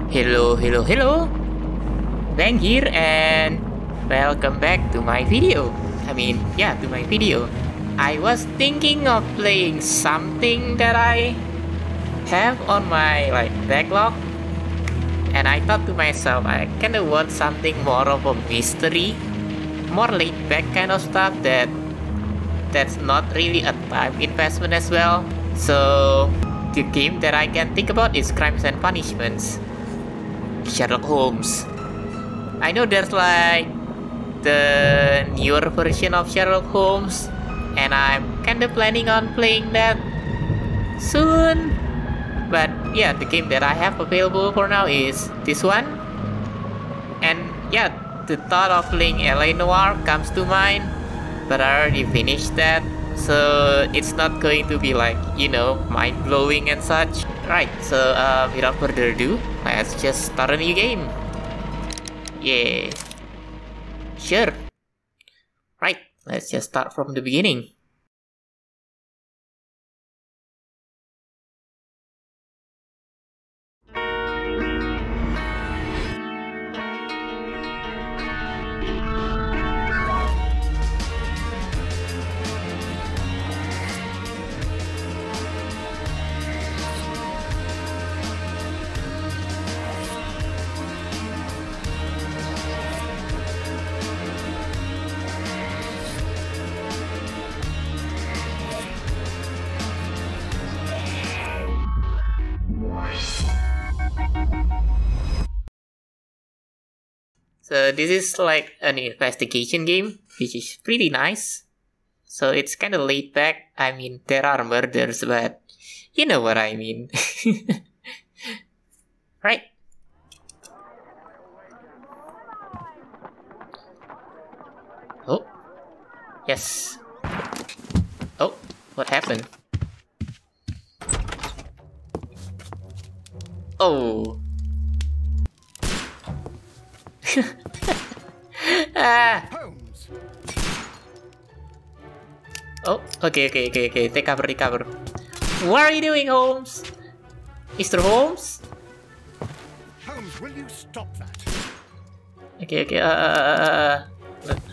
Hello. Bang here and welcome back to my video. To my video. I was thinking of playing something that I have on my backlog, and I thought to myself I kinda want something more of a mystery, more laid back kind of stuff that's not really a time investment as well. So the game that I can think about is Crimes and Punishments. Sherlock Holmes. I know there's the newer version of Sherlock Holmes, and I'm kinda planning on playing that soon. But yeah, the game that I have available for now is this one. And yeah, the thought of playing LA Noire comes to mind, but I already finished that, so it's not going to be mind-blowing and such. Right, so without further ado, let's just start a new game. Yeah. Sure. Right, let's just start from the beginning. So this is like an investigation game, which is pretty nice. So it's kind of laid back. I mean, there are murders, but you know what I mean. Right. Oh. Yes. Oh, what happened? Oh. Holmes. Oh, okay. Take cover. What are you doing, Holmes? Mr. Holmes? Holmes, will you stop that? Okay.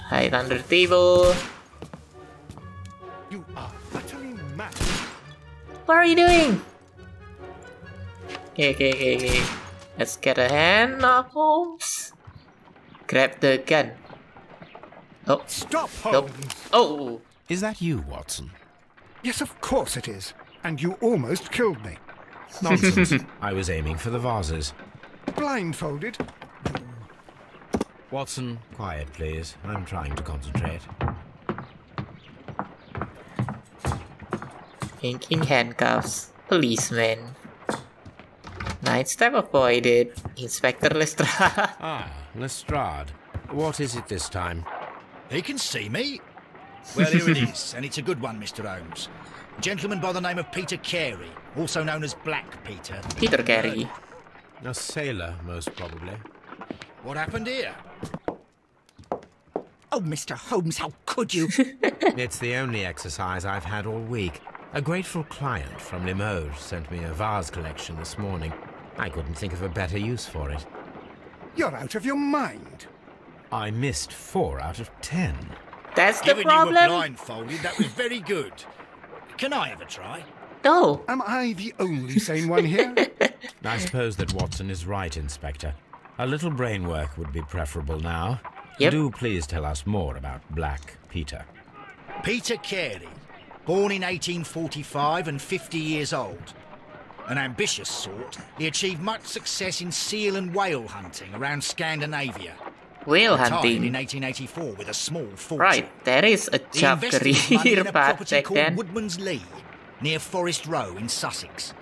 Hide under the table. You are utterly mad. What are you doing? Okay. Let's get a hand of Holmes. Grab the gun. Oh. Stop, Nope. Holmes. Oh. Is that you, Watson? Yes, of course it is. And you almost killed me. Nonsense. I was aiming for the vases. Blindfolded. Watson, quiet, please. I'm trying to concentrate. Thinking handcuffs. Policeman. Night step avoided. Inspector Lestrade. Ah, Lestrade. What is it this time? He can see me. Well, here it is, and it's a good one, Mr. Holmes. A gentleman by the name of Peter Carey, also known as Black Peter. Peter Carey. A sailor, most probably. What happened here? Oh, Mr. Holmes, how could you? It's the only exercise I've had all week. A grateful client from Limoges sent me a vase collection this morning. I couldn't think of a better use for it. You're out of your mind. I missed 4 out of 10. That's the Given you were problem? blindfolded, that was very good. Can I have a try? No. Am I the only sane one here? I suppose that Watson is right, Inspector. A little brain work would be preferable now. Yep. Do please tell us more about Black Peter. Peter Carey, born in 1845 and 50 years old. An ambitious sort, he achieved much success in seal and whale hunting around Scandinavia. Whale Retired hunting. in 1884 with a small fortune. Right, that is a He job invested his money career in a path property back called then. Woodman's Lee, near Forest Row in Sussex.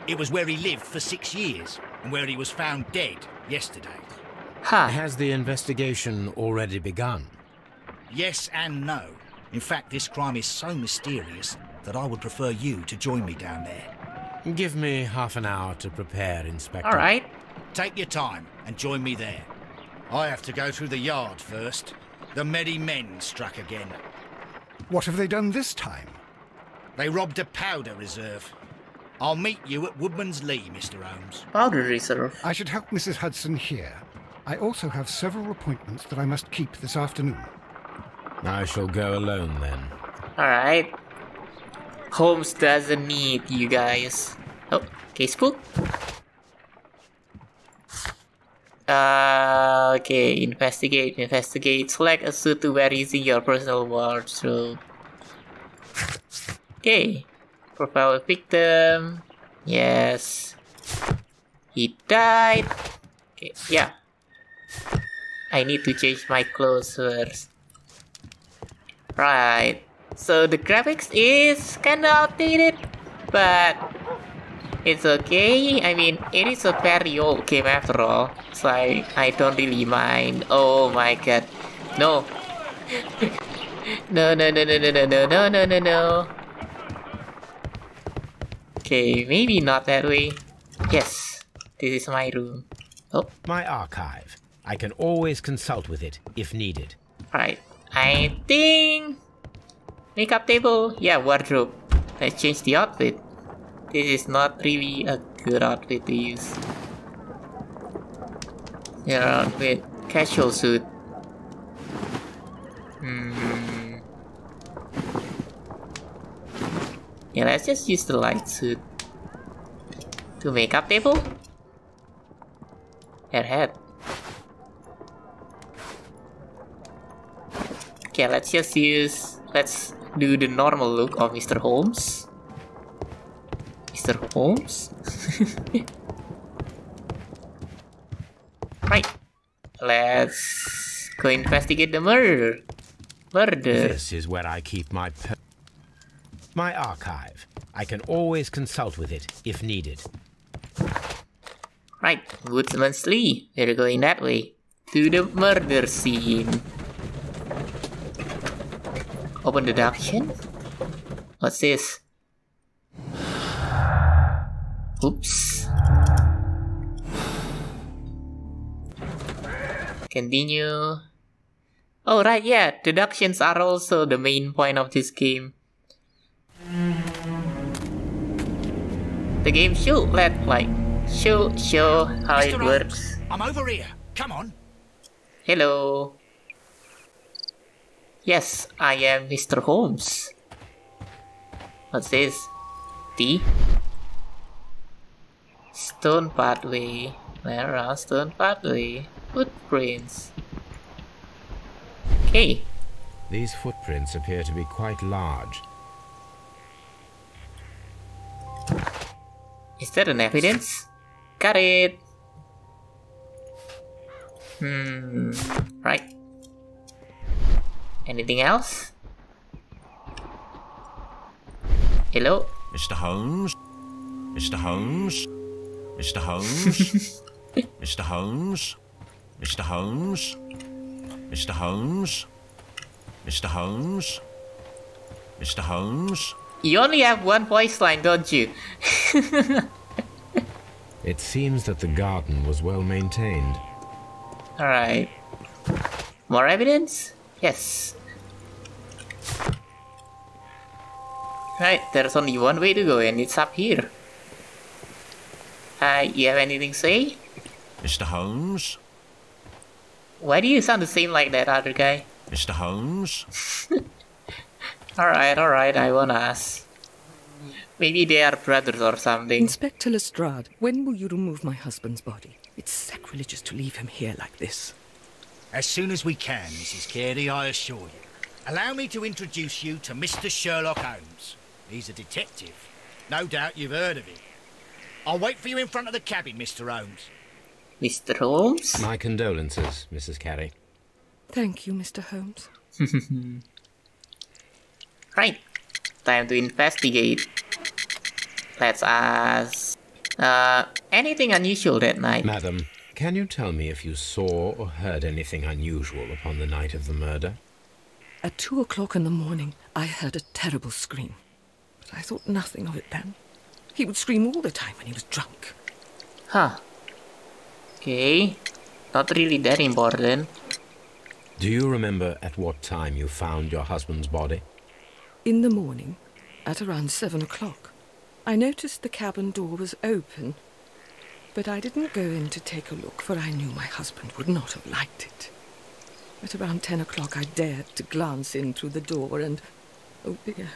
It was where he lived for 6 years, and where he was found dead yesterday. Huh. Has the investigation already begun? Yes and no. In fact, this crime is so mysterious that I would prefer you to join me down there. Give me half an hour to prepare, Inspector. Alright. Take your time and join me there. I have to go through the yard first. The merry men struck again. What have they done this time? They robbed a powder reserve. I'll meet you at Woodman's Lee, Mr. Holmes. Powder Reserve. I should help Mrs. Hudson here. I also have several appointments that I must keep this afternoon. I shall go alone then. Alright. Holmes doesn't need you guys. Oh, casebook. Okay, investigate. Select a suit to wear using your personal wardrobe. Okay. Profile a victim. Yes. He died. Okay, yeah. I need to change my clothes first. Right. So the graphics is kinda outdated, but it's okay. I mean, it is a very old game after all, so I don't really mind. Oh my god. No. No. Okay, maybe not that way. Yes, this is my room. Oh, My archive. I can always consult with it if needed. right. I think makeup table. Yeah, wardrobe. Let's change the outfit. This is not really a good outfit to use. Your outfit, casual suit. Yeah, let's just use the light suit. To makeup table. Head. Okay, let's do the normal look of Mr. Holmes. Mr. Holmes? Right. Let's go investigate the murder. This is where I keep my archive. I can always consult with it if needed. Right, Woodman's Lee. We're going that way. To the murder scene. Open deduction? What's this? Oops. Continue. Oh right, yeah, deductions are also the main point of this game. The game should show how it Mr. works. Holmes, I'm over here. Come on. Hello. Yes, I am Mr. Holmes. What's this? Tea? Stone pathway. Around stone pathway. Footprints. Okay. These footprints appear to be quite large. Is that an evidence? Got it. Right. Anything else? Hello? Mr. Holmes? Mr. Holmes? Mr. Holmes? Mr. Holmes? Mr. Holmes? Mr. Holmes? Mr. Holmes? Mr. Holmes? You only have one voice line, don't you? It seems that the garden was well maintained. Alright. More evidence? Yes. Right, there's only one way to go and it's up here. You have anything to say? Mr. Holmes? Why do you sound the same like that other guy? Mr. Holmes? Alright, I won't ask. Maybe they are brothers or something. Inspector Lestrade, when will you remove my husband's body? It's sacrilegious to leave him here like this. As soon as we can, Mrs. Carey, I assure you. Allow me to introduce you to Mr. Sherlock Holmes. He's a detective. No doubt you've heard of him. I'll wait for you in front of the cabin, Mr. Holmes. Mr. Holmes? My condolences, Mrs. Carey. Thank you, Mr. Holmes. Right. Time to investigate. Let's ask... anything unusual that night? Madam, can you tell me if you saw or heard anything unusual upon the night of the murder? At 2 o'clock in the morning, I heard a terrible scream. But I thought nothing of it then. He would scream all the time when he was drunk. Huh. Okay. Not really that important. Do you remember at what time you found your husband's body? In the morning, at around 7 o'clock. I noticed the cabin door was open, but I didn't go in to take a look, for I knew my husband would not have liked it. At around 10 o'clock, I dared to glance in through the door and... oh dear.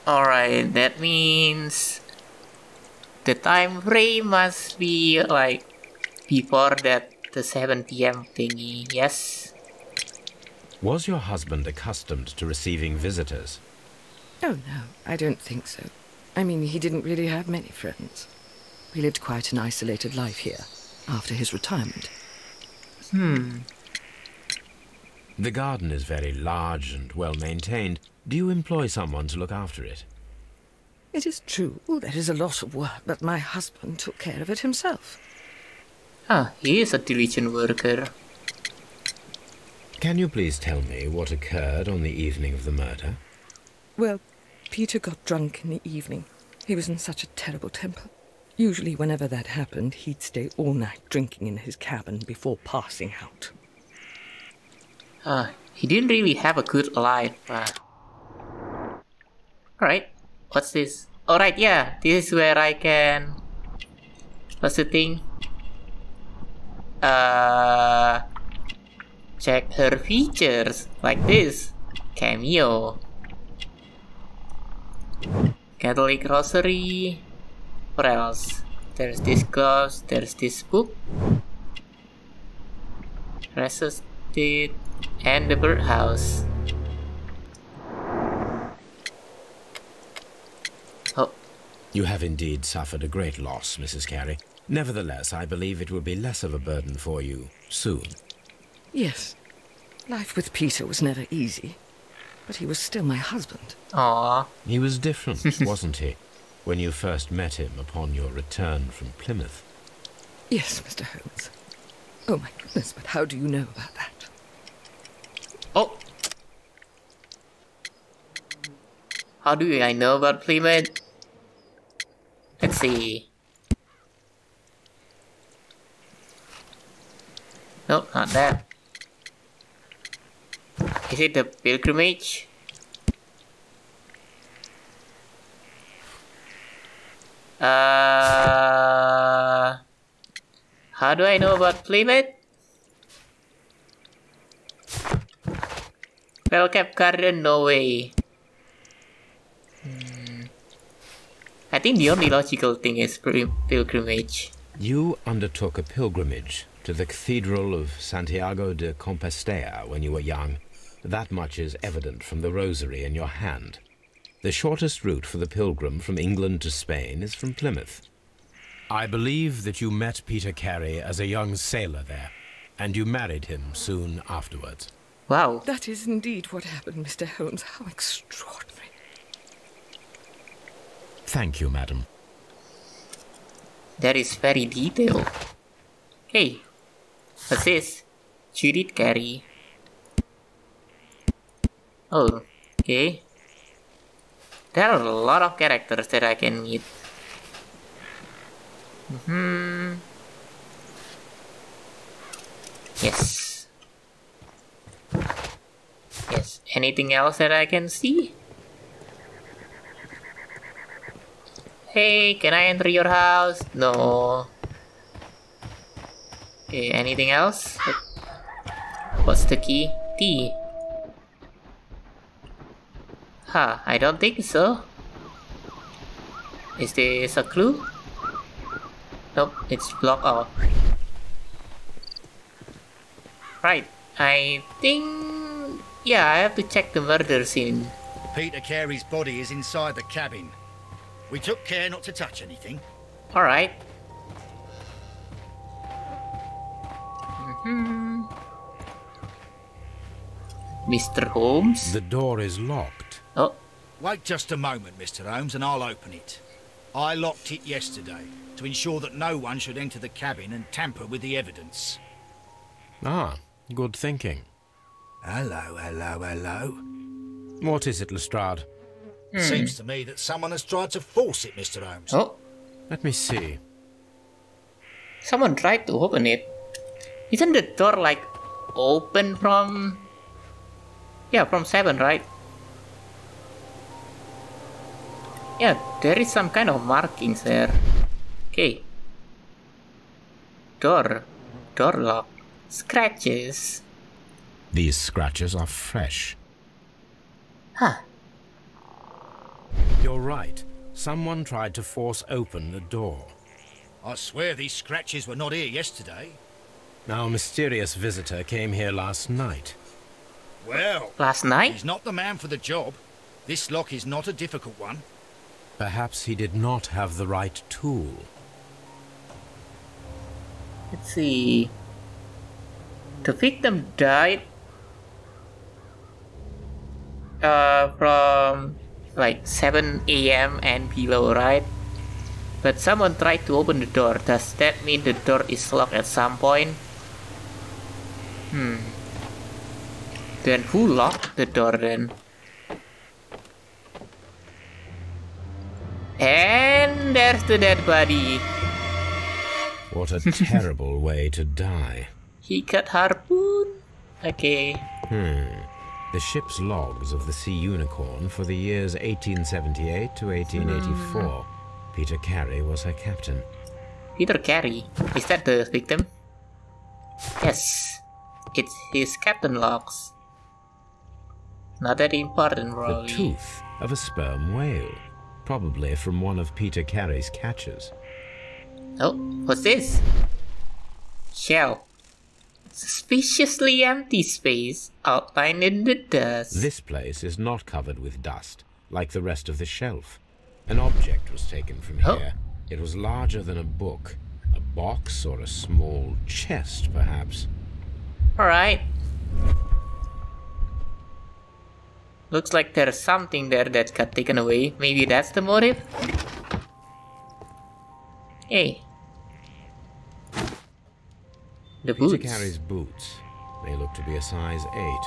Alright, that means the time frame must be like before that, the 7 p.m. thingy, yes? Was your husband accustomed to receiving visitors? Oh, no, I don't think so. I mean, he didn't really have many friends. He lived quite an isolated life here, after his retirement. The garden is very large and well maintained. Do you employ someone to look after it? It is true, there is a lot of work, but my husband took care of it himself. Ah, he is a diligent worker. Can you please tell me what occurred on the evening of the murder? Well, Peter got drunk in the evening. He was in such a terrible temper. Usually whenever that happened, he'd stay all night drinking in his cabin before passing out. He didn't really have a good life. Alright, what's this? Alright, yeah, this is where I can... what's the thing? Check her features, like this. Cameo. Catholic Rosary. What else? There's this gloves, there's this book. Resuscitate, and the birdhouse. Oh. You have indeed suffered a great loss, Mrs. Carey. Nevertheless, I believe it will be less of a burden for you soon. Yes. Life with Peter was never easy, but he was still my husband. Aww. He was different, wasn't he, when you first met him upon your return from Plymouth? Yes, Mr. Holmes. Oh my goodness, but how do you know about that? Oh. How do I know about Plymouth? Let's see. Nope, not that. Is it the pilgrimage? How do I know about Plymouth? Bellcap Garden, no way. I think the only logical thing is pilgrimage. You undertook a pilgrimage to the Cathedral of Santiago de Compostela when you were young. That much is evident from the rosary in your hand. The shortest route for the pilgrim from England to Spain is from Plymouth. I believe that you met Peter Carey as a young sailor there, and you married him soon afterwards. Wow. That is indeed what happened, Mr. Holmes. How extraordinary. Thank you, madam. That is very detailed. Hey, what's this? Judith Carey. Oh, okay. There are a lot of characters that I can meet. Yes. Yes. Anything else that I can see? Hey, can I enter your house? No. Okay, anything else? What's the key? T. Huh, I don't think so. Is this a clue? Nope, it's blocked off. Right, I think... yeah, I have to check the murder scene. Peter Carey's body is inside the cabin. We took care not to touch anything. Alright. Mr. Holmes? The door is locked. Oh. Wait just a moment, Mr. Holmes, and I'll open it. I locked it yesterday to ensure that no one should enter the cabin and tamper with the evidence. Ah, good thinking. Hello, hello, hello. What is it, Lestrade? Seems to me that someone has tried to force it, Mr. Holmes. Oh. Let me see. Someone tried to open it. Isn't the door like open from... yeah, from 7, right? Yeah, there is some kind of markings there. Okay. Door lock. Scratches. These scratches are fresh. Huh. You're right. Someone tried to force open the door. I swear these scratches were not here yesterday. Our mysterious visitor came here last night. Well, Last night? he's not the man for the job. This lock is not a difficult one. Perhaps he did not have the right tool. Let's see. The victim died from like 7 a.m. and below, right? But someone tried to open the door. Does that mean the door is locked at some point? Then who locked the door then? And there's the dead body. What a terrible way to die. He got harpoon. Okay. The ship's logs of the Sea Unicorn for the years 1878 to 1884. Peter Carey was her captain. Peter Carey. Is that the victim? Yes. It's his captain logs. Not that important, probably. The tooth of a sperm whale. Probably from one of Peter Carey's catches. Oh, what's this? Shell. Suspiciously empty space outlined in the dust. This place is not covered with dust, like the rest of the shelf. An object was taken from here. It was larger than a book. A box or a small chest, perhaps. Alright. Looks like there's something there that got taken away. Maybe that's the motive? Hey. The boots. Peter Carey's boots. They look to be a size 8.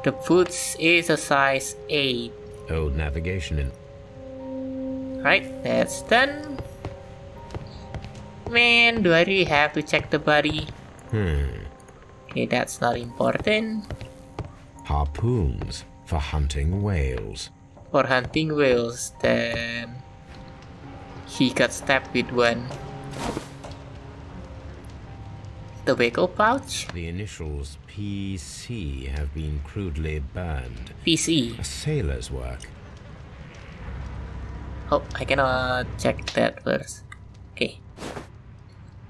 The boots is a size 8. Old navigation in. Right, that's done. Man, do I really have to check the body? Okay, that's not important. Harpoons for hunting whales. For hunting whales, then he got stabbed with one. Tobacco pouch? The initials PC have been crudely burned. PC. A sailor's work. Oh, I cannot check that first. Okay.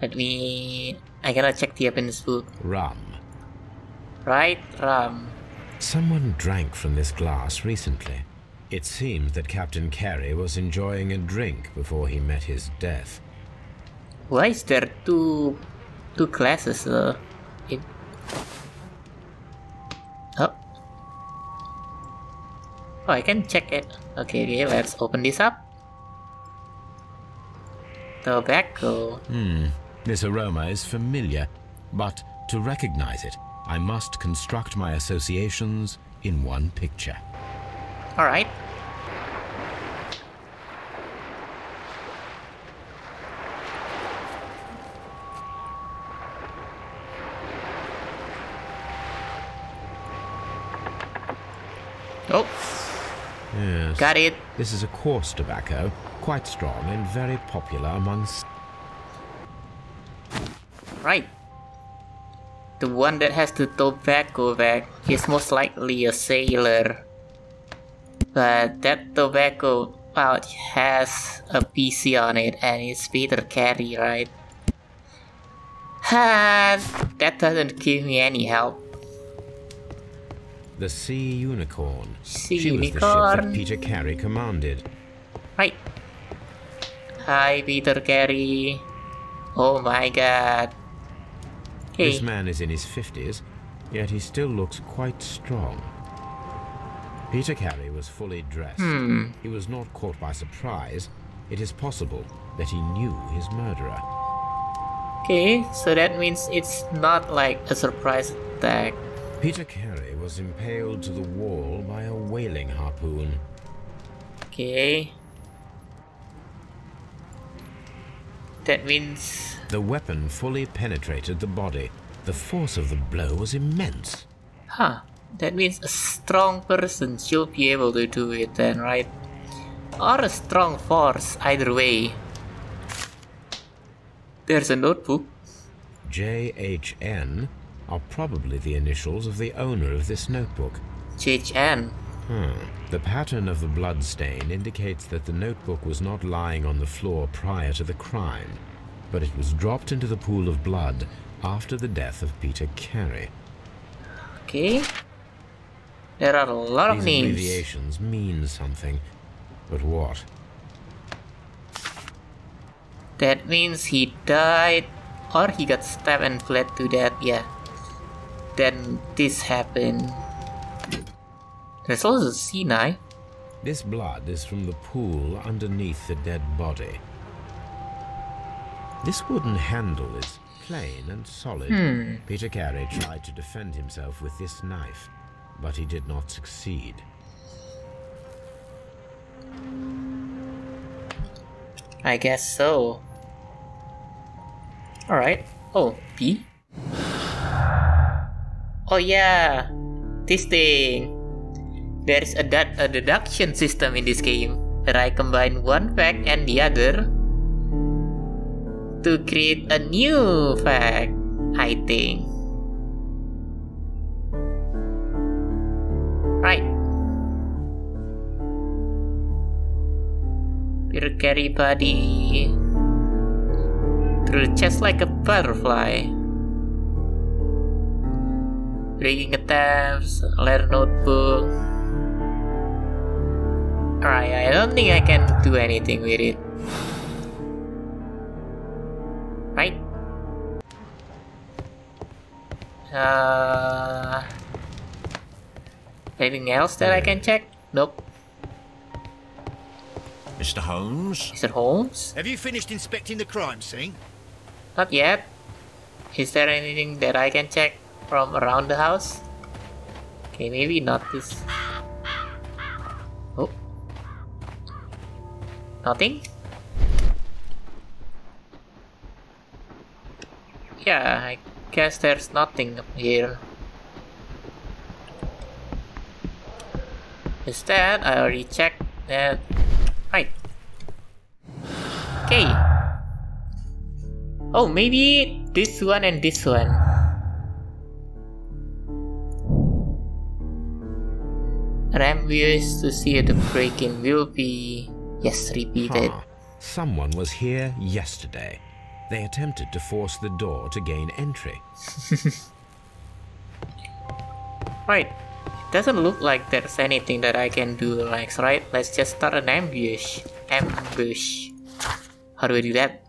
I cannot check the evidence book. Rum. Right, rum. Someone drank from this glass recently. It seemed that Captain Carey was enjoying a drink before he met his death. Why is there two glasses in? Oh, I can check it. Okay, let's open this up. Tobacco. This aroma is familiar, but to recognize it, I must construct my associations in one picture. Alright. Oh, Yes. got it. This is a coarse tobacco, quite strong and very popular amongst... Right. The one that has the tobacco bag is most likely a sailor. But that tobacco pouch has a PC on it and it's Peter Carey, right? That doesn't give me any help. The Sea Unicorn. Sea She was the ship Unicorn. that Peter Carey commanded. Right. Hi, Peter Carey. Oh my god. Okay. This man is in his 50s, yet he still looks quite strong. Peter Carey was fully dressed. He was not caught by surprise. It is possible that he knew his murderer. Okay, so that means it's not like a surprise attack. Peter Carey was impaled to the wall by a whaling harpoon. Okay. That means... The weapon fully penetrated the body. The force of the blow was immense. Huh. That means a strong person should be able to do it then, right? or a strong force, either way. There's a notebook. JHN are probably the initials of the owner of this notebook. JHN. The pattern of the blood stain indicates that the notebook was not lying on the floor prior to the crime, but it was dropped into the pool of blood after the death of Peter Carey. Okay. There are a lot of These names. abbreviations mean something, but what? That means he died or he got stabbed and bled to death, yeah. Then this happened. There's also C9. This blood is from the pool underneath the dead body. This wooden handle is plain and solid. Peter Carey tried to defend himself with this knife, but he did not succeed. I guess so. Alright. Oh, P? Oh yeah, this thing. There's a deduction system in this game where I combine one fact and the other to create a new fact, I think. Right. Peter Carey body through the chest like a butterfly. Breaking attempts, letter notebook. Alright, I don't think I can do anything with it. Right? Anything else that I can check? Nope. Mr. Holmes? Mr. Holmes? Have you finished inspecting the crime scene? Not yet. Is there anything that I can check from around the house? Okay, maybe not this. Oh. Nothing? Yeah, I guess there's nothing up here. Instead, I already checked that. Right. Okay. Oh, maybe this one and this one. I'm curious to see if the break-in will be, yes, repeated. Someone was here yesterday. They attempted to force the door to gain entry. Right. It doesn't look like there's anything that I can do next, right? Let's just start an ambush. Ambush. How do I do that?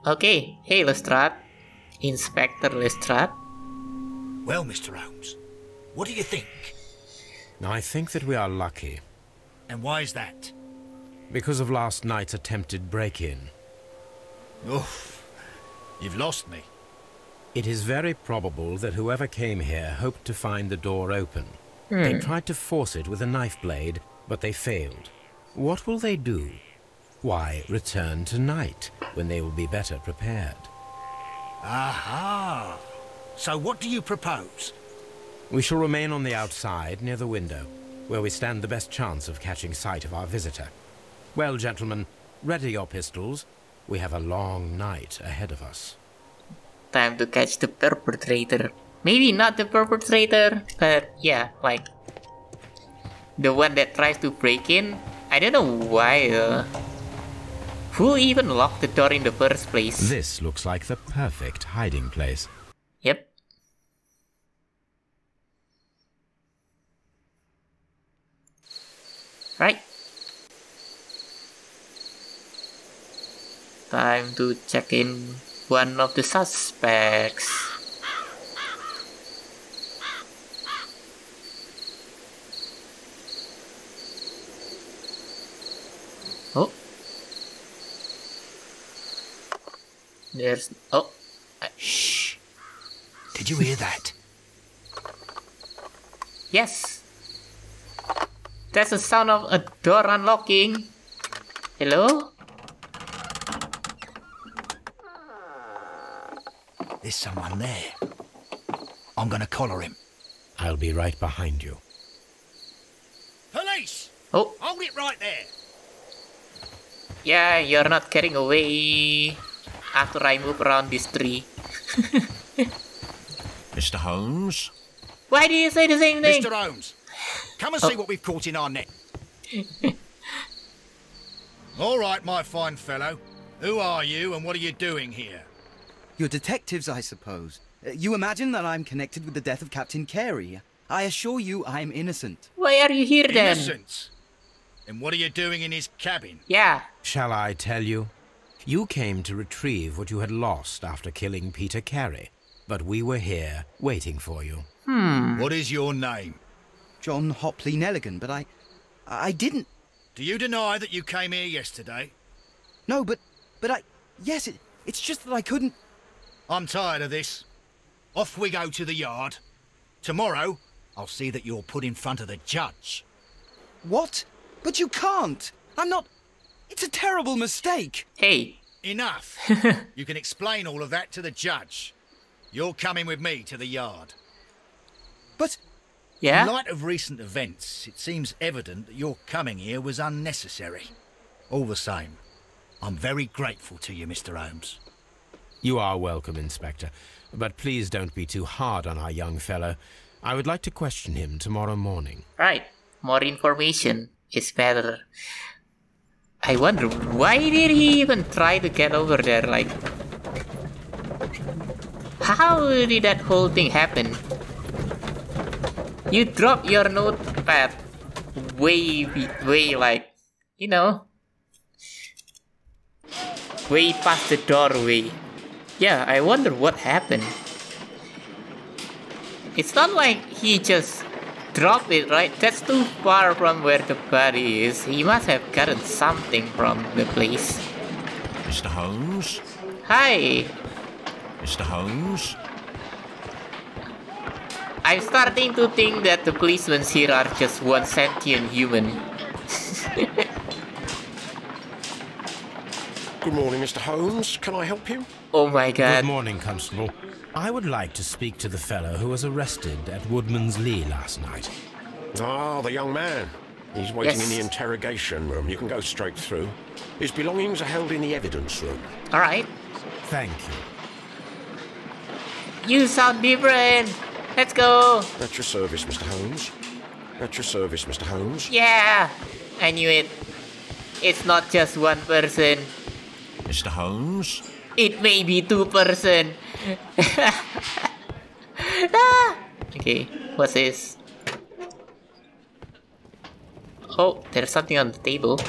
Okay. Hey, Lestrade. Inspector Lestrade. Well, Mr. Holmes, what do you think? I think that we are lucky. And why is that? Because of last night's attempted break-in. Oof, you've lost me. It is very probable that whoever came here hoped to find the door open. They tried to force it with a knife blade, but they failed. What will they do? Why, return tonight, when they will be better prepared. Aha! So what do you propose? We shall remain on the outside, near the window, where we stand the best chance of catching sight of our visitor. Well, gentlemen, ready your pistols. We have a long night ahead of us. Time to catch the perpetrator. Maybe not the perpetrator, but yeah, like the one that tries to break in. I don't know why. Who even locked the door in the first place? This looks like the perfect hiding place. Yep. Right. Time to check in one of the suspects. Oh. There's... Oh. Shh. Did you hear that? Yes. That's the sound of a door unlocking. Hello? There's someone there. I'm gonna collar him. I'll be right behind you. Police! Oh, Hold it right there. yeah, you're not getting away after I move around this tree. Mr. Holmes? Why do you say the same thing? Mr. Holmes, come and see what we've caught in our net. All right, my fine fellow. Who are you and what are you doing here? You're detectives, I suppose. You imagine that I'm connected with the death of Captain Carey. I assure you I'm innocent. Why are you here then? Innocent? And what are you doing in his cabin? Yeah. Shall I tell you? You came to retrieve what you had lost after killing Peter Carey, but we were here waiting for you. What is your name? John Hopley Nelligan, but I didn't... Do you deny that you came here yesterday? No, but yes, it's just that I couldn't... I'm tired of this. Off we go to the yard. Tomorrow, I'll see that you're put in front of the judge. What? But you can't! I'm not... It's a terrible mistake! Hey. Enough. You can explain all of that to the judge. You're coming with me to the yard. But... Yeah? In light of recent events, it seems evident that your coming here was unnecessary. All the same, I'm very grateful to you, Mr. Holmes. You are welcome, Inspector, but please don't be too hard on our young fellow. I would like to question him tomorrow morning. Right. More information is better. I wonder, why did he even try to get over there? Like, how did that whole thing happen? You drop your notepad way like, you know, way past the doorway. Yeah, I wonder what happened. It's not like he just dropped it, right? That's too far from where the body is. He must have gotten something from the place. Mr. Holmes? Hi! Mr. Holmes? I'm starting to think that the policemen here are just one sentient human. Good morning, Mr. Holmes. Can I help you? Oh my god. Good morning, Constable. I would like to speak to the fellow who was arrested at Woodman's Lee last night. Ah, the young man. He's waiting Yes. in the interrogation room. You can go straight through. His belongings are held in the evidence room. Alright. Thank you. You sound different. Let's go. At your service, Mr. Holmes. At your service, Mr. Holmes. Yeah. I knew it. It's not just one person. Mr. Holmes? It may be two person. Ah! Okay, what's this? Oh, there's something on the table.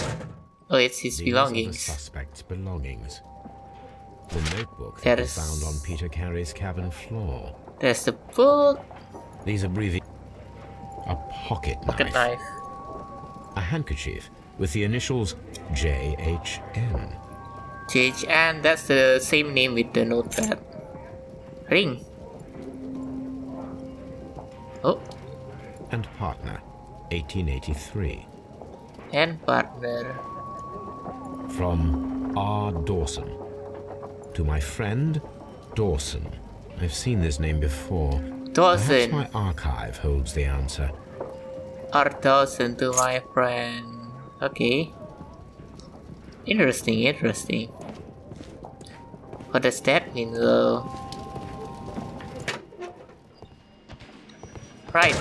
Oh, it's his These are the belongings. suspect's belongings. The notebook that There's- was found on Peter Carey's cabin floor. There's the book, These abbreviations. A pocket pocket knife. knife. A handkerchief with the initials JHN. JHN, that's the same name with the notepad. Ring. Oh, And partner, 1883. and partner. From R. Dawson. To my friend, Dawson. I've seen this name before. Perhaps Dawson. my archive holds the answer. Or Dawson to my friend. Okay. Interesting, interesting. What does that mean though? Right.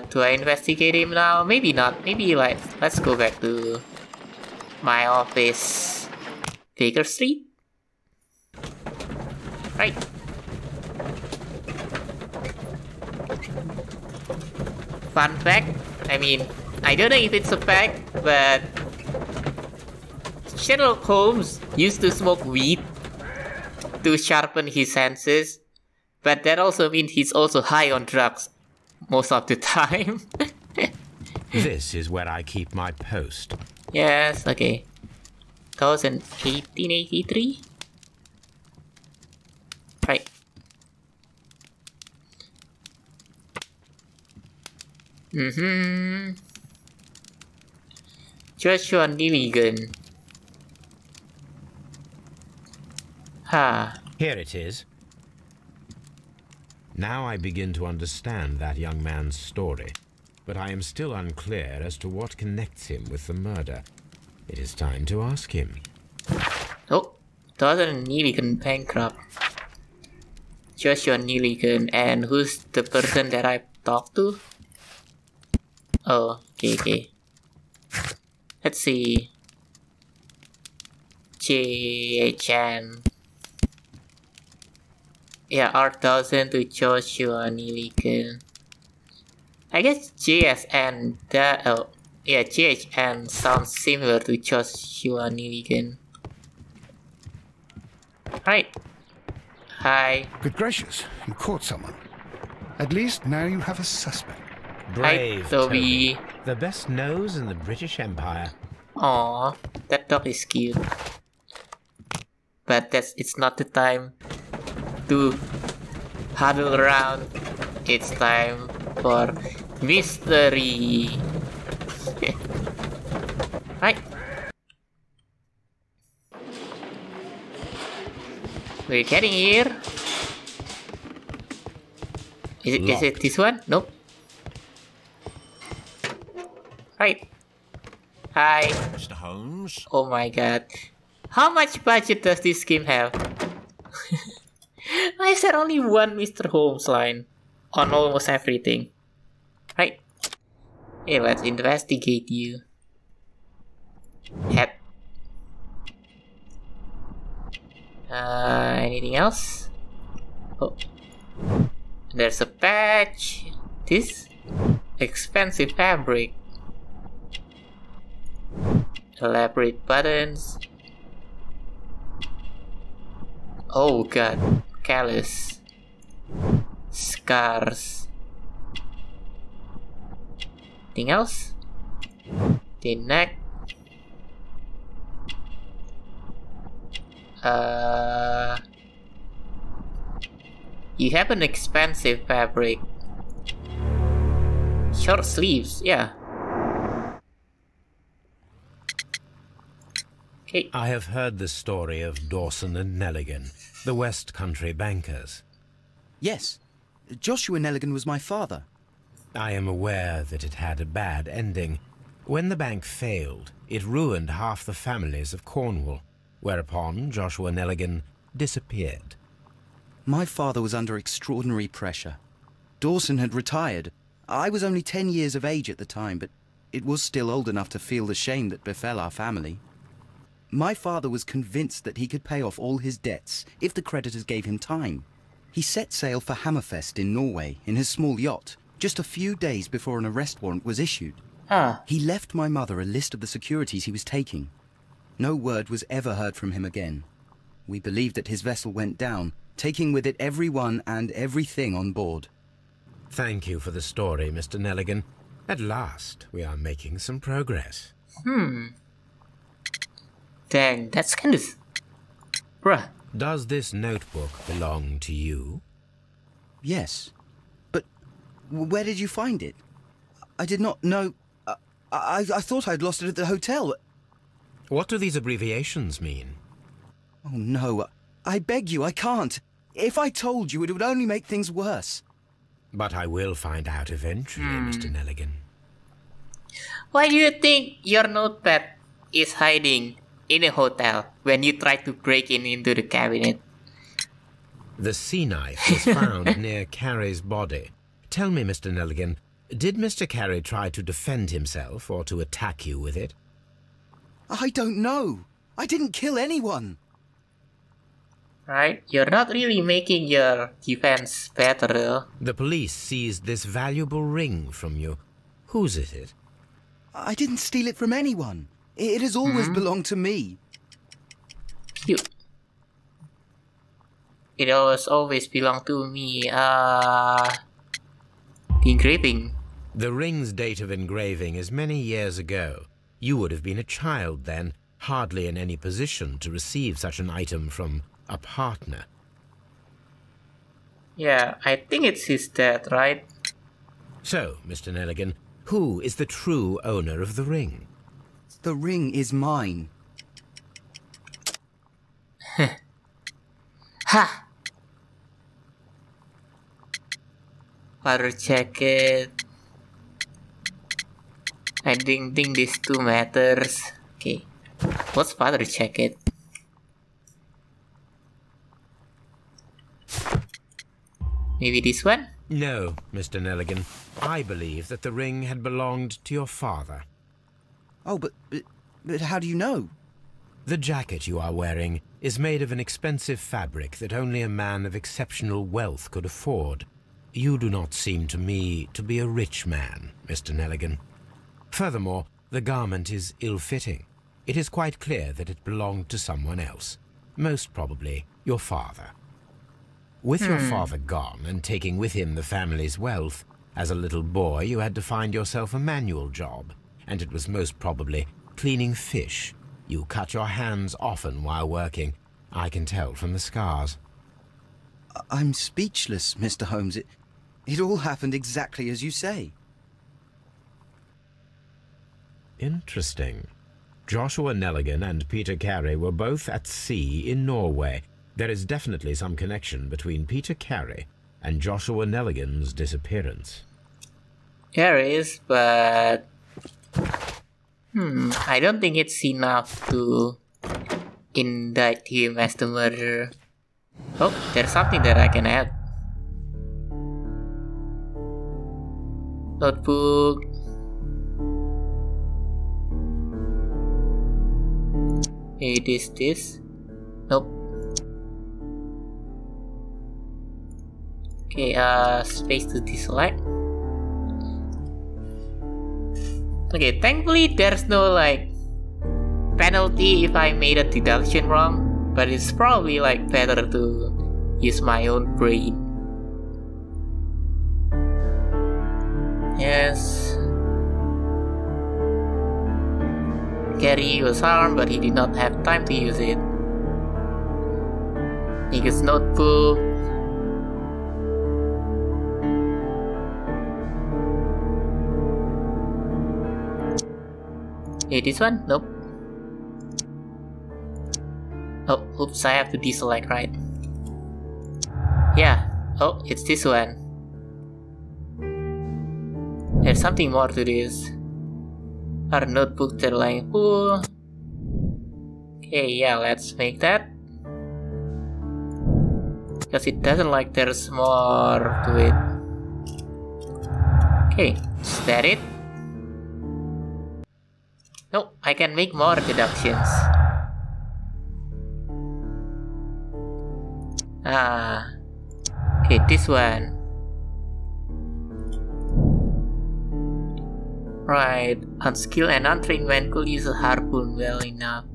Do I investigate him now? Maybe not. Maybe like, let's go back to my office. Baker Street? Right. Fun fact, I mean, I don't know if it's a fact, but Sherlock Holmes used to smoke weed to sharpen his senses, but that also means he's also high on drugs most of the time. This is where I keep my post. Yes, okay. 1883? Right. Joshua Nelligan. Ha. Here it is. Now I begin to understand that young man's story. but I am still unclear as to what connects him with the murder. It is time to ask him. Oh, Dawson Neeligan bankrupt. Joshua Neeligan, and who's the person that I talked to? Oh, okay. Let's see. JHN. Yeah, R1000 to Joshua Neeligan. I guess JSN, JHN sounds similar to Joshua Neeligan. Right. Hi. Good gracious, you caught someone. At least now you have a suspect. Brave Hi, Toby. The best nose in the British Empire. Aww, that dog is cute. But it's not the time to huddle around. It's time for mystery. Right. We're getting here. Is it this one? Nope. Right. Hi. Mr. Holmes? Oh my god. How much budget does this game have? Why is there only one Mr. Holmes line on almost everything? Right. Hey, let's investigate you. Head. Anything else? Oh. There's a patch. This expensive fabric. Elaborate buttons. Oh god. Callus. Scars. Anything else? The neck. You have an expensive fabric. Short sleeves, yeah. Okay. I have heard the story of Dawson and Nelligan, the West Country bankers. Yes. Joshua Nelligan was my father. I am aware that it had a bad ending. When the bank failed, it ruined half the families of Cornwall, whereupon Joshua Nelligan disappeared. My father was under extraordinary pressure. Dawson had retired. I was only 10 years of age at the time, but it was still old enough to feel the shame that befell our family. My father was convinced that he could pay off all his debts if the creditors gave him time. He set sail for Hammerfest in Norway in his small yacht, just a few days before an arrest warrant was issued. He left my mother a list of the securities he was taking. No word was ever heard from him again. We believe that his vessel went down, taking with it everyone and everything on board. Thank you for the story, Mr. Nelligan. At last, we are making some progress. Dang, that's kind of... Bruh. Does this notebook belong to you? Yes. But where did you find it? I did not know... I thought I'd lost it at the hotel. What do these abbreviations mean? Oh, no. I beg you, I can't. If I told you, it would only make things worse. But I will find out eventually, Mr. Nelligan. Why do you think your notepad is hiding in a hotel when you try to break into the cabinet? The sea knife was found near Carey's body. Tell me, Mr. Nelligan, did Mr. Carey try to defend himself or to attack you with it? I don't know. I didn't kill anyone. Right? You're not really making your defense better, though. The police seized this valuable ring from you. Whose is it? I didn't steal it from anyone. It has always belonged to me. Cute. It always belonged to me. The engraving. The ring's date of engraving is many years ago. You would have been a child then, hardly in any position to receive such an item from a partner. Yeah, I think it's his dad, right? So, Mr. Nelligan, who is the true owner of the ring? The ring is mine. Ha! Powder jacket. I didn't think these two matters. Okay. What's father jacket? Maybe this one? No, Mr. Nelligan. I believe that the ring had belonged to your father. Oh, but how do you know? The jacket you are wearing is made of an expensive fabric that only a man of exceptional wealth could afford. You do not seem to me to be a rich man, Mr. Nelligan. Furthermore, the garment is ill-fitting. It is quite clear that it belonged to someone else, most probably your father. With your father gone and taking with him the family's wealth, as a little boy you had to find yourself a manual job, and it was most probably cleaning fish. You cut your hands often while working. I can tell from the scars. I'm speechless, Mr. Holmes. It all happened exactly as you say. Interesting. Joshua Nelligan and Peter Carey were both at sea in Norway. There is definitely some connection between Peter Carey and Joshua Nelligan's disappearance. There is, but... I don't think it's enough to indict him as the murderer. Oh, there's something that I can add. Notebook. It is this. Nope. Okay, space to deselect. Okay, thankfully there's no like penalty if I made a deduction wrong, but it's probably like better to use my own brain. Yes. Gary was harmed, but he did not have time to use it. Nick's notebook. Hey, this one? Nope. Oh, oops, I have to deselect, right? Yeah. Oh, it's this one. There's something more to this. Our notebook deadline pool. Okay, yeah, let's make that. Because it doesn't like there's more to it. Okay, is that it? No, I can make more deductions. Okay, this one. Right, unskilled and untrained man could use a harpoon well enough.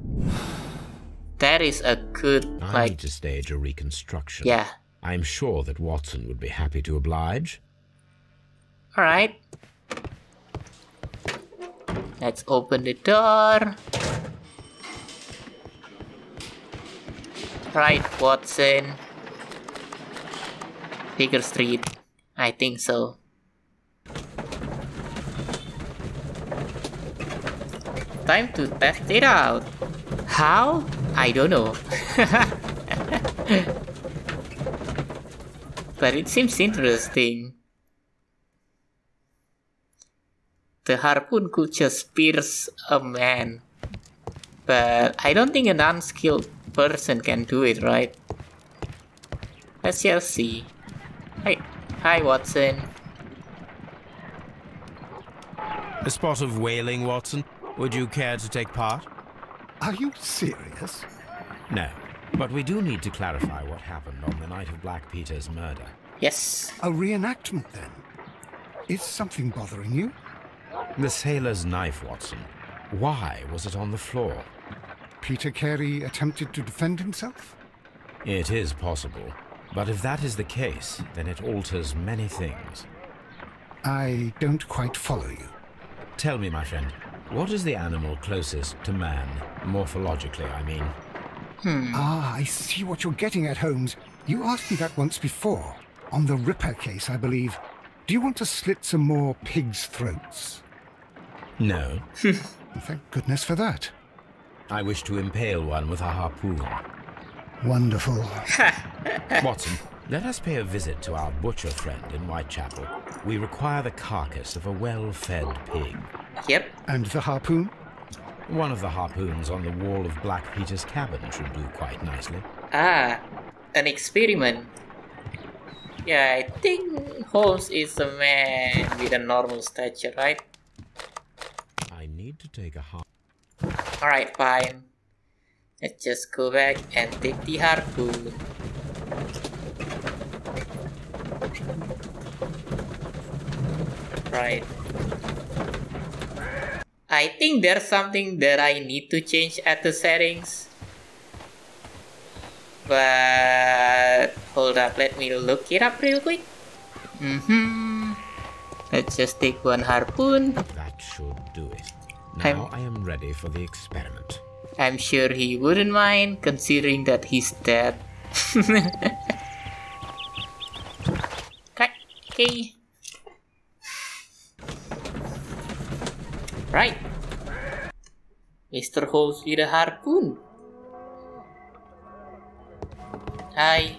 That is a good, I need to stage a reconstruction. Yeah. I'm sure that Watson would be happy to oblige. Alright. Let's open the door. Right, Watson. Baker Street. I think so. Time to test it out. How? I don't know. But it seems interesting. The harpoon could just pierce a man. But I don't think an unskilled person can do it, right? Let's just see. Hi Watson. A spot of whaling, Watson. Would you care to take part? Are you serious? No, but we do need to clarify what happened on the night of Black Peter's murder. Yes. A reenactment, then? Is something bothering you? The sailor's knife, Watson. Why was it on the floor? Peter Carey attempted to defend himself? It is possible, but if that is the case, then it alters many things. I don't quite follow you. Tell me, my friend, what is the animal closest to man, morphologically, I mean? Ah, I see what you're getting at, Holmes. You asked me that once before. On the Ripper case, I believe. Do you want to slit some more pigs' throats? No. Thank goodness for that. I wish to impale one with a harpoon. Wonderful. Watson, let us pay a visit to our butcher friend in Whitechapel. We require the carcass of a well-fed pig. Yep. And the harpoon? One of the harpoons on the wall of Black Peter's cabin should do quite nicely. Ah, an experiment. Yeah, I think Holmes is a man with a normal stature, right? I need to take a Alright, fine. Let's just go back and take the harpoon. Right. I think there's something that I need to change at the settings. But hold up, let me look it up real quick. Let's just take one harpoon. That should do it. Now I am ready for the experiment. I'm sure he wouldn't mind, considering that he's dead. Okay. Right. Mr. Holmes with a harpoon. Hi.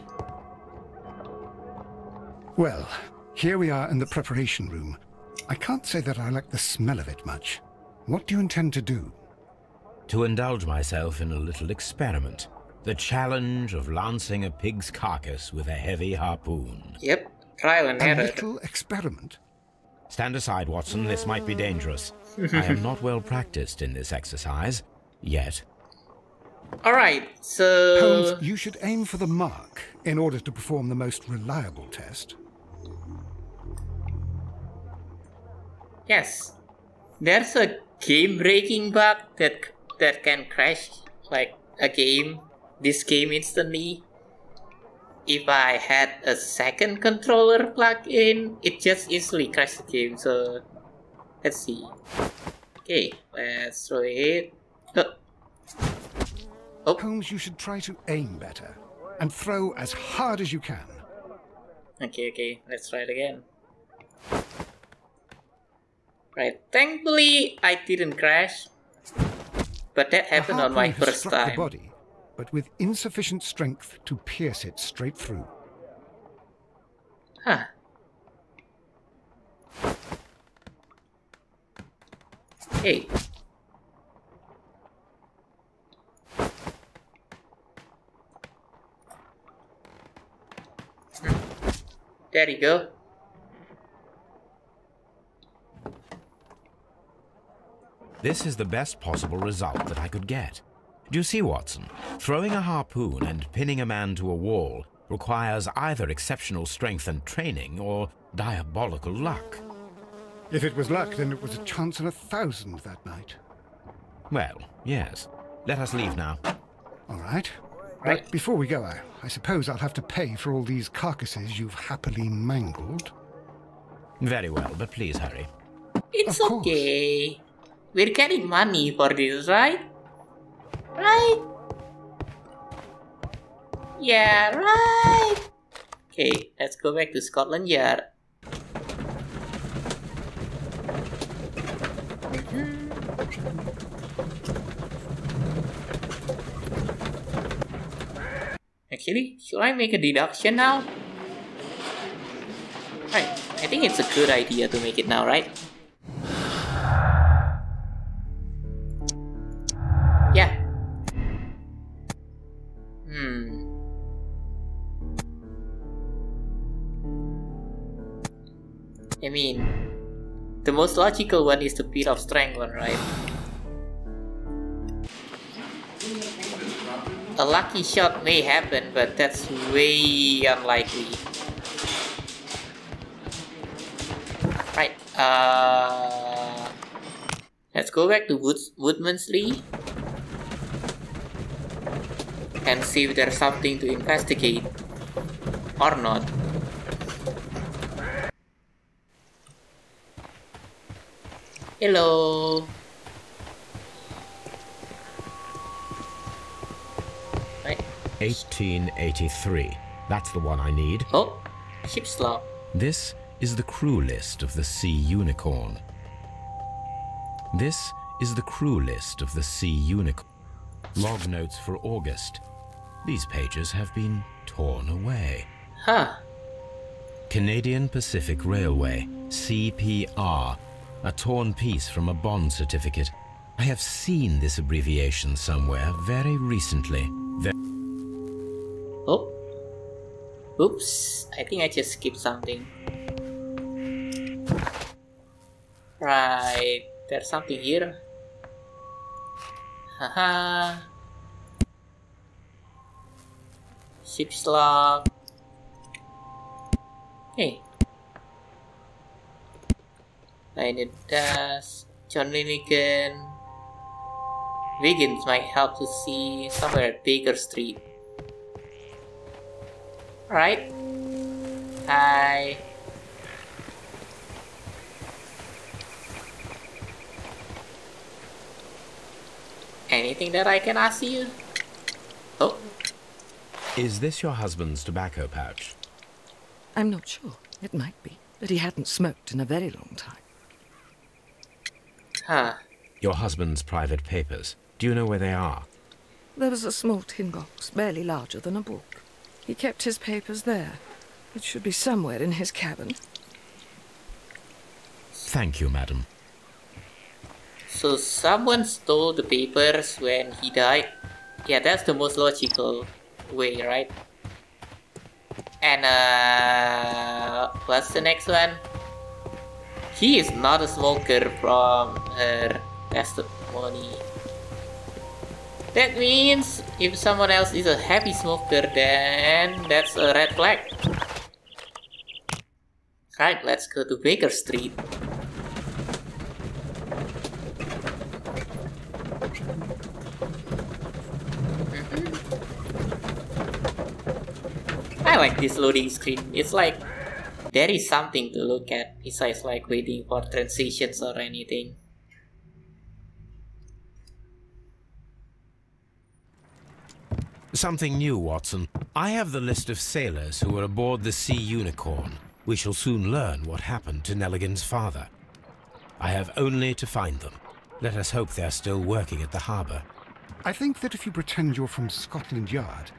Well, here we are in the preparation room. I can't say that I like the smell of it much. What do you intend to do? To indulge myself in a little experiment. The challenge of lancing a pig's carcass with a heavy harpoon. Yep, trial and A error. little experiment? Stand aside, Watson. This might be dangerous. I am not well practiced in this exercise. Yet. Alright, so... Holmes, you should aim for the mark in order to perform the most reliable test. Yes. There's a game-breaking bug that can crash like a game, this game instantly. If I had a second controller plugged in, it just easily crashed the game, so let's see. Okay, let's throw it. Oh. Holmes, you should try to aim better and throw as hard as you can. Okay, let's try it again. Right, thankfully I didn't crash, but that happened on my first struck the time. body, but with insufficient strength to pierce it straight through. Huh. Hey. There you go. This is the best possible result that I could get. Do you see, Watson? Throwing a harpoon and pinning a man to a wall requires either exceptional strength and training or diabolical luck. If it was luck, then it was a chance in 1,000 that night. Well, yes. Let us leave now. All right. Right. But before we go, I suppose I'll have to pay for all these carcasses you've happily mangled. Very well, but please hurry. It's Of course. okay. We're getting money for this, right? Right? Yeah, right. Okay, let's go back to Scotland Yard. Actually, should I make a deduction now? Right, I think it's a good idea to make it now, right? Yeah. I mean, the most logical one is the pit of strength one, right? A lucky shot may happen, but that's way unlikely. Right, let's go back to Woodmansley and see if there's something to investigate or not. Hello. Right. 1883. That's the one I need. Oh, ship's log. This is the crew list of the Sea Unicorn. This is the crew list of the Sea Unicorn. Log notes for August. These pages have been torn away. Huh. Canadian Pacific Railway, CPR. A torn piece from a bond certificate. I have seen this abbreviation somewhere very recently. Oh. Oops. I think I just skipped something. Right. There's something here. Haha. Ship's log. Hey. Blinded dust. John Linigan. Wiggins might help to see somewhere at Baker Street. Alright. Hi. Anything that I can ask you? Oh. Is this your husband's tobacco pouch? I'm not sure. It might be. But he hadn't smoked in a very long time. Huh. Your husband's private papers. Do you know where they are? There was a small tin box, barely larger than a book. He kept his papers there. It should be somewhere in his cabin. Thank you, madam. So someone stole the papers when he died? Yeah, that's the most logical way, right? And what's the next one? He is not a smoker from her testimony. That means if someone else is a heavy smoker, then that's a red flag. Right, let's go to Baker Street. I like this loading screen. It's like there is something to look at besides like waiting for transitions or anything. Something new, Watson. I have the list of sailors who were aboard the Sea Unicorn. We shall soon learn what happened to Nelligan's father. I have only to find them. Let us hope they're still working at the harbour. I think that if you pretend you're from Scotland Yard...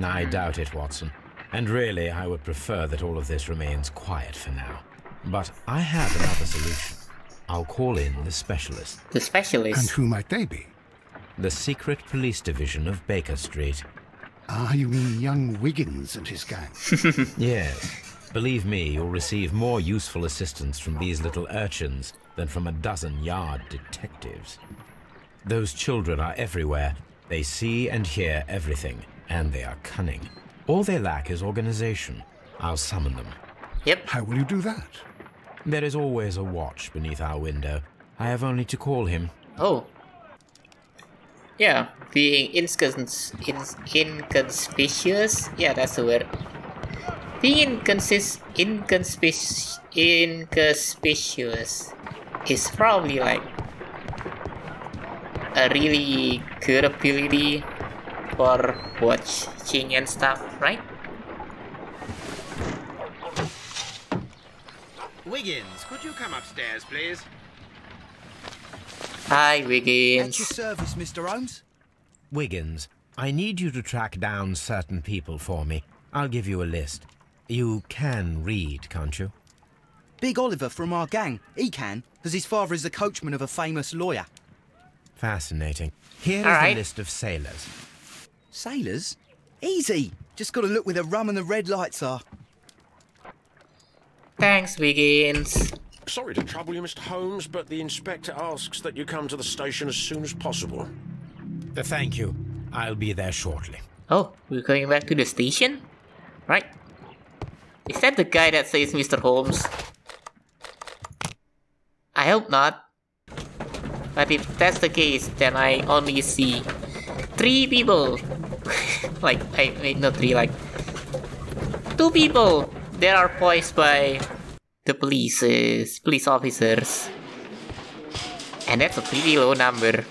I doubt it, Watson. And really, I would prefer that all of this remains quiet for now. But I have another solution. I'll call in the specialist. The specialist? And who might they be? The secret police division of Baker Street. Ah, you mean young Wiggins and his gang? Yes. Believe me, you'll receive more useful assistance from these little urchins than from a dozen yard detectives. Those children are everywhere. They see and hear everything, and they are cunning. All they lack is organization. I'll summon them. Yep. How will you do that? There is always a watch beneath our window. I have only to call him. Oh. Yeah, being inconspicuous. Yeah, that's the word. Being inconspicuous is probably like a really good ability for watching and stuff, right? Wiggins, could you come upstairs, please? Hi, Wiggins. At your service, Mr. Holmes. Wiggins, I need you to track down certain people for me. I'll give you a list. You can read, can't you? Big Oliver from our gang. He can, because his father is the coachman of a famous lawyer. Fascinating. Here is All the right. list of sailors. Sailors? Easy. Just got to look where the rum and the red lights are. Thanks, Wiggins. Sorry to trouble you, Mr. Holmes, but the inspector asks that you come to the station as soon as possible. Thank you. I'll be there shortly. Oh, we're going back to the station? Right. Is that the guy that says Mr. Holmes? I hope not. But if that's the case, then I only see 3 people. Not 3, like 2 people that are voiced by the police officers. And that's a pretty low number.